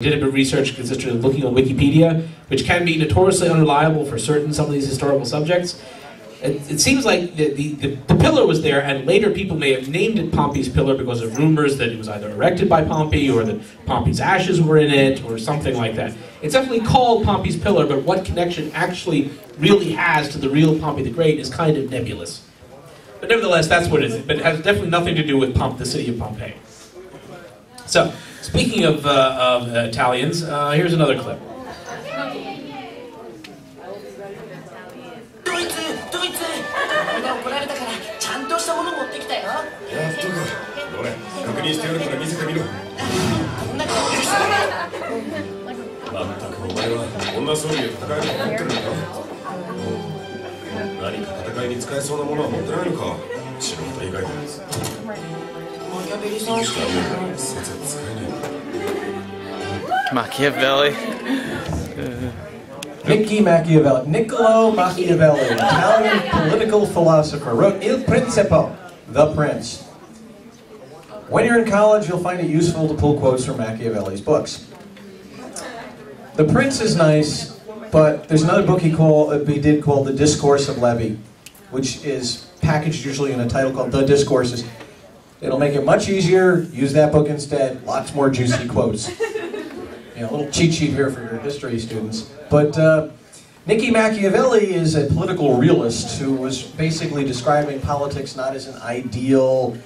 Did a bit of research consisted of looking on Wikipedia, which can be notoriously unreliable for some of these historical subjects. It seems like the pillar was there, and later people may have named it Pompey's Pillar because of rumors that it was either erected by Pompey, or that Pompey's ashes were in it, or something like that. It's definitely called Pompey's Pillar, but what connection actually really has to the real Pompey the Great is kind of nebulous. But nevertheless, that's what it is. But it has definitely nothing to do with the city of Pompeii. So, speaking of Italians, here's another clip. Machiavelli. Niccolo Machiavelli, Italian political philosopher, wrote Il Principe, The Prince. When you're in college, you'll find it useful to pull quotes from Machiavelli's books. The Prince is nice, but there's another book he did called The Discourse of Levy, which is packaged usually in a title called The Discourses. It'll make it much easier. Use that book instead. Lots more juicy quotes. You know, a little cheat sheet here for your history students. But Niccolo Machiavelli is a political realist who was basically describing politics not as an ideal,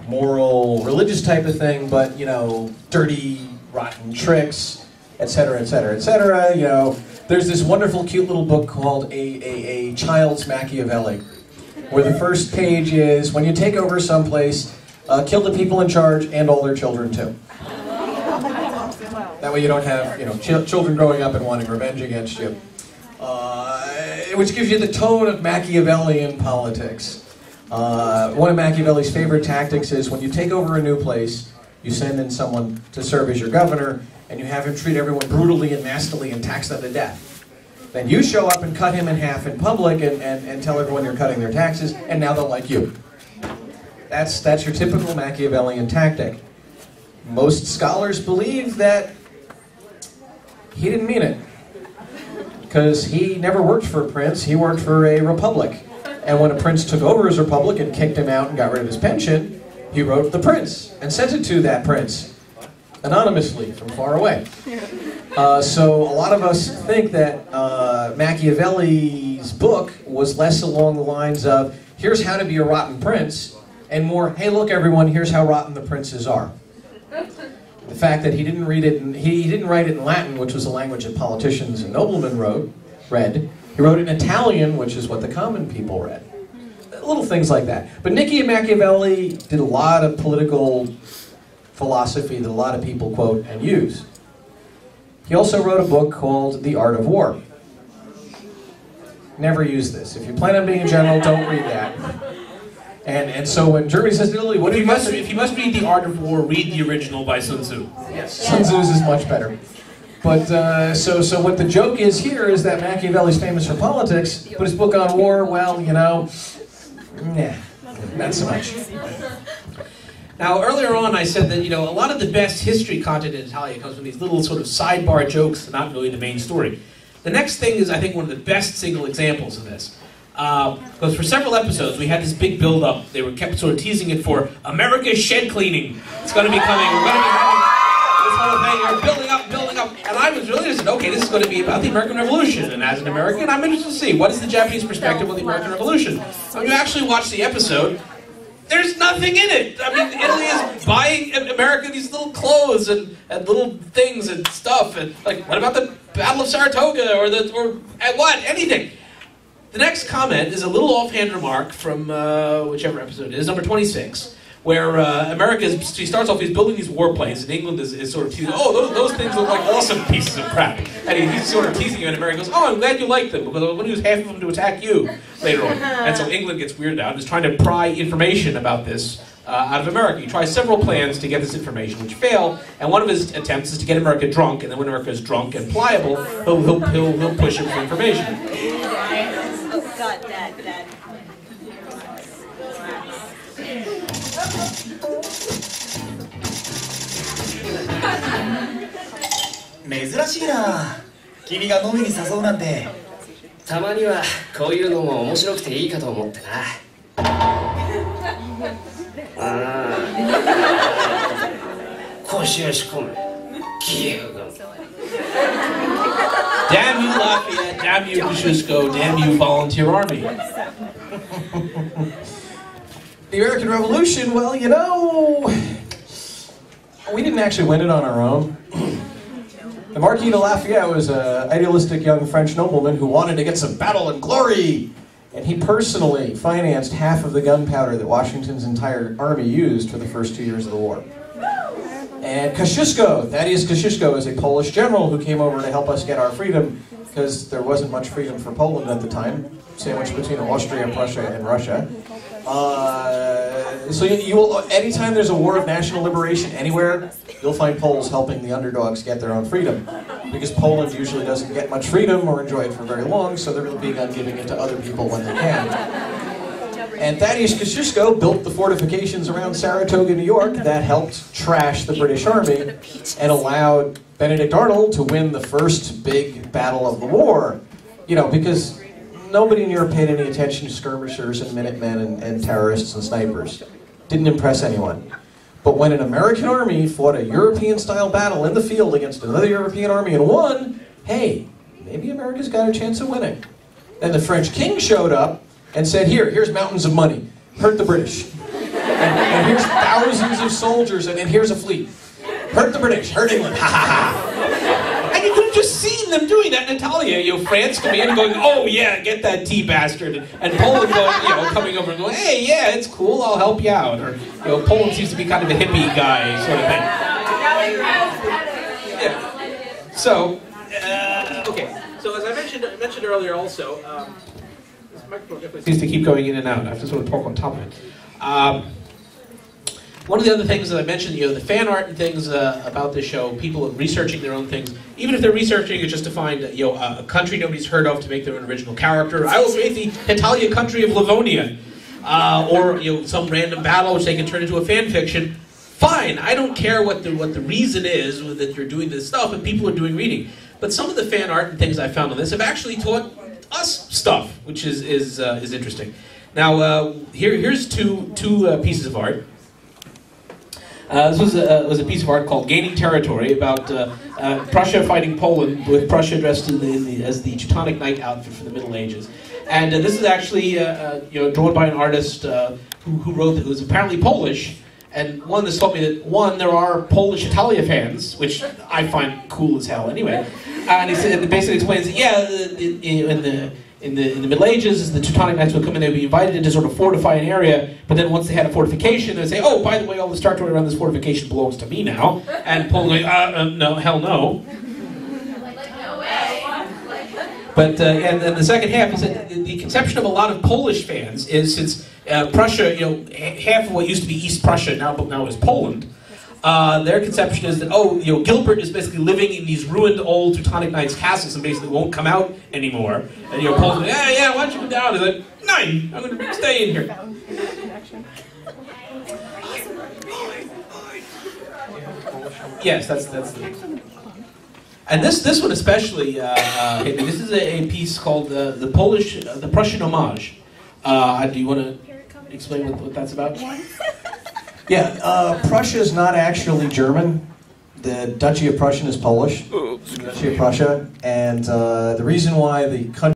moral, religious type of thing, but, you know, dirty, rotten tricks, etc., etc., etc. You know, there's this wonderful, cute little book called A Child's Machiavelli, where the first page is, when you take over someplace, kill the people in charge and all their children too. That way you don't have, you know, children growing up and wanting revenge against you. Which gives you the tone of Machiavellian politics. One of Machiavelli's favorite tactics is when you take over a new place, you send in someone to serve as your governor, and you have him treat everyone brutally and nastily and tax them to death. Then you show up and cut him in half in public and tell everyone you're cutting their taxes, and now they'll like you. That's your typical Machiavellian tactic. Most scholars believe that he didn't mean it, because he never worked for a prince, he worked for a republic. And when a prince took over his republic and kicked him out and got rid of his pension, he wrote The Prince and sent it to that prince, anonymously, from far away. So a lot of us think that Machiavelli's book was less along the lines of, here's how to be a rotten prince, and more, hey look everyone, here's how rotten the princes are. The fact that he didn't write it in Latin, which was a language that politicians and noblemen read. He wrote it in Italian, which is what the common people read. Little things like that. But Niccolo Machiavelli did a lot of political philosophy that a lot of people quote and use. He also wrote a book called The Art of War. Never use this. If you plan on being a general, don't read that. And so when Germany says to Italy, if you must read The Art of War, read the original by Sun Tzu. Yes, Sun Tzu's is much better. But so what the joke is here is that Machiavelli's famous for politics, but his book on war, well, you know, nah, not so much. Now, earlier on I said that, you know, a lot of the best history content in Italia comes from these little sort of sidebar jokes, not really the main story. The next thing is, I think, one of the best single examples of this. Because for several episodes we had this big build-up. They were kept sort of teasing it for America's shed cleaning. It's going to be coming. We're going to be having this whole thing. We're building up. And I was really interested. Okay, this is going to be about the American Revolution. And as an American, I'm interested to see what is the Japanese perspective of the American Revolution. When you actually watch the episode, there's nothing in it. I mean, Italy is buying America these little clothes and little things and stuff. And like, what about the Battle of Saratoga or anything? The next comment is a little offhand remark from whichever episode it is, number 26, where he starts off, he's building these warplanes, and England is sort of teasing, oh, those things look like awesome pieces of crap. And he's sort of teasing you, and America goes, oh, I'm glad you like them, because I'm going to use half of them to attack you later on. And so England gets weirded out and is trying to pry information about this out of America. He tries several plans to get this information, which fail, and one of his attempts is to get America drunk, and then when America is drunk and pliable, he'll push him for information. Got that. 珍しいな。君が飲みに誘うなんて。たまにはこういうのも面白くていいかと思ってな。ああ。腰を仕込む。ギュー。Damn you, Lafayette. Damn you, Kosciuszko. Damn you, Volunteer Army. The American Revolution, well, you know, we didn't actually win it on our own. The Marquis de Lafayette was an idealistic young French nobleman who wanted to get some battle and glory, and he personally financed half of the gunpowder that Washington's entire army used for the first 2 years of the war. And Kosciuszko, Thaddeus Kosciuszko, is a Polish general who came over to help us get our freedom, because there wasn't much freedom for Poland at the time, sandwiched between Austria, Prussia, and Russia. So you will, anytime there's a war of national liberation anywhere, you'll find Poles helping the underdogs get their own freedom. Because Poland usually doesn't get much freedom or enjoy it for very long, so they're really big on giving it to other people when they can. And Thaddeus Kosciuszko built the fortifications around Saratoga, New York, that helped trash the British Army and allowed Benedict Arnold to win the first big battle of the war. You know, because nobody in Europe paid any attention to skirmishers and Minutemen and terrorists and snipers. Didn't impress anyone. But when an American army fought a European-style battle in the field against another European army and won, hey, maybe America's got a chance of winning. Then the French king showed up and said, here's mountains of money. Hurt the British. And here's thousands of soldiers, and here's a fleet. Hurt the British, hurt England, ha ha ha. And you could have just seen them doing that in Italia. You know, France coming in and going, oh yeah, get that tea bastard. And Poland going, you know, coming over and going, hey, yeah, it's cool, I'll help you out. Or, you know, Poland seems to be kind of a hippie guy sort of thing. Yeah. So, okay. So as I mentioned earlier also, this microphone definitely seems to keep going in and out. I have to sort of talk on top of it. One of the other things that I mentioned, you know, the fan art and things about this show, people researching their own things, even if they're researching it just to find, you know, a country nobody's heard of to make their own original character. I will create the Hetalia country of Livonia, or, you know, some random battle which they can turn into a fan fiction. Fine, I don't care what the reason is that you're doing this stuff, and people are doing reading. But some of the fan art and things I found on this have actually taught us stuff, which is interesting. Now, here's two pieces of art. This was a piece of art called "Gaining Territory" about Prussia fighting Poland, with Prussia dressed as the Teutonic Knight outfit for the Middle Ages. And this is actually you know, drawn by an artist who wrote, who was apparently Polish. And one, this taught me that, one, there are Polish Hetalia fans, which I find cool as hell anyway. And it basically explains that, yeah, in the Middle Ages, the Teutonic Knights would come in, they would be invited to sort of fortify an area, but then once they had a fortification, they'd say, oh, by the way, all the territory around this fortification belongs to me now. And Poland like, no, hell no. But and then the second half is that the conception of a lot of Polish fans is, since Prussia, you know, half of what used to be East Prussia now is Poland. Their conception is that, oh, you know, Gilbert is basically living in these ruined old Teutonic Knights castles and basically won't come out anymore. And, you know, Poland's like, yeah, why don't you come down? He's like, no, I'm going to stay in here. Yes, that's the... And this one especially hit me. This is a piece called the Prussian Homage. Do you want to explain what that's about? Yeah, Prussia is not actually German. The Duchy of Prussia is Polish. Duchy of Prussia, and the reason why the country